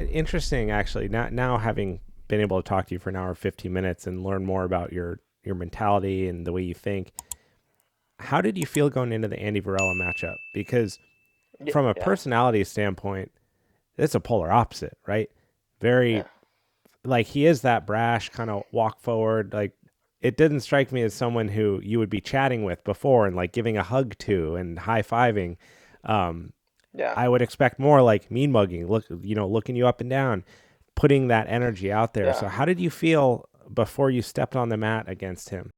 Interesting, actually. Now having been able to talk to you for an hour, 15 minutes, and learn more about your mentality and the way you think, how did you feel going into the Andy Varela matchup? Because Yeah, from a yeah, personality standpoint, it's a polar opposite, right? Very yeah, like he is that brash kind of walk forward. Like it didn't strike me as someone who you would be chatting with before and like giving a hug to and high fiving. Um, yeah. I would expect more like mean mugging, looking you up and down, putting that energy out there. Yeah. So how did you feel before you stepped on the mat against him?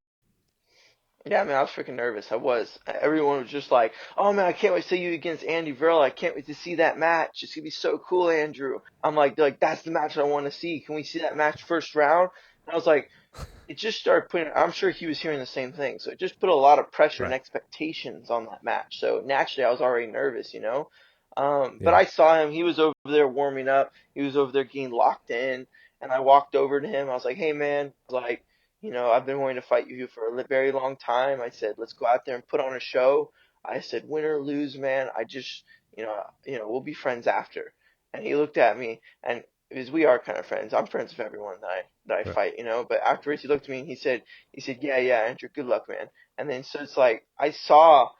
Yeah, man, I was freaking nervous. I was. Everyone was just like, "Oh man, I can't wait to see you against Andy Varela. I can't wait to see that match. It's gonna be so cool, Andrew." I'm like, they're like, "That's the match I want to see. Can we see that match first round?" And I was like, it just started putting. I'm sure he was hearing the same thing. So it just put a lot of pressure and Right. expectations on that match. So naturally, I was already nervous, you know. But Yeah. I saw him. He was over there warming up. He was over there getting locked in. And I walked over to him. I was like, "Hey, man," I was like, I've been wanting to fight you for a very long time. I said, let's go out there and put on a show. I said, win or lose, man. I just, we'll be friends after. And he looked at me, and because we are kind of friends, I'm friends with everyone that I Right. fight, you know. But afterwards, he looked at me and he said, yeah, yeah, Andrew, good luck, man. And then so it's like I saw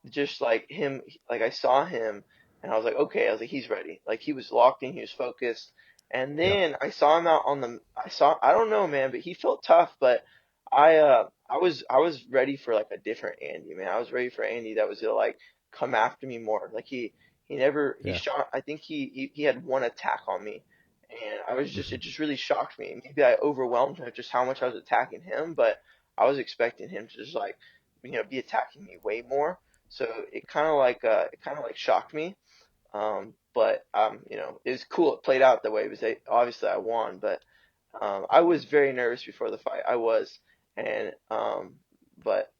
just like him, like I saw him, and I was like, okay, I was like, he's ready. Like he was locked in, he was focused. And Yep. then I saw him out on the I don't know, man, but he felt tough, but I was ready for like a different Andy, man. I was ready for Andy that was gonna like come after me more. Like he Yeah. shot I think he had one attack on me, and Hmm. it just really shocked me. Maybe I overwhelmed him with just how much I was attacking him, but I was expecting him to just like be attacking me way more. So it kind of like shocked me. But it was cool. It played out that way. It was obviously I won, but I was very nervous before the fight. I was, and but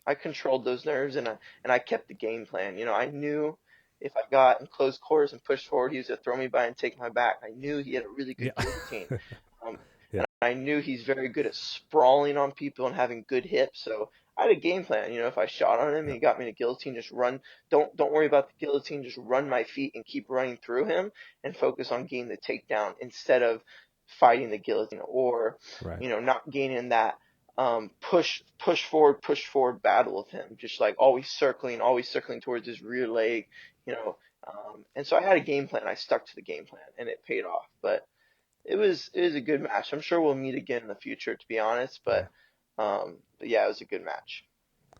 I controlled those nerves, and I kept the game plan. I knew if I got in close quarters and pushed forward, he was gonna throw me by and take my back. I knew he had a really Yeah. good guillotine, um, Yeah. and I knew he's very good at sprawling on people and having good hips. So I had a game plan. If I shot on him and Yeah. he got me in a guillotine, just run. Don't worry about the guillotine. Just run my feet and keep running through him and focus on getting the takedown instead of fighting the guillotine or Right. not gaining that push forward battle with him, just like always circling towards his rear leg, you know. And so I had a game plan. I stuck to the game plan, and it paid off. But it was a good match. I'm sure we'll meet again in the future, to be honest. Yeah. But yeah, it was a good match.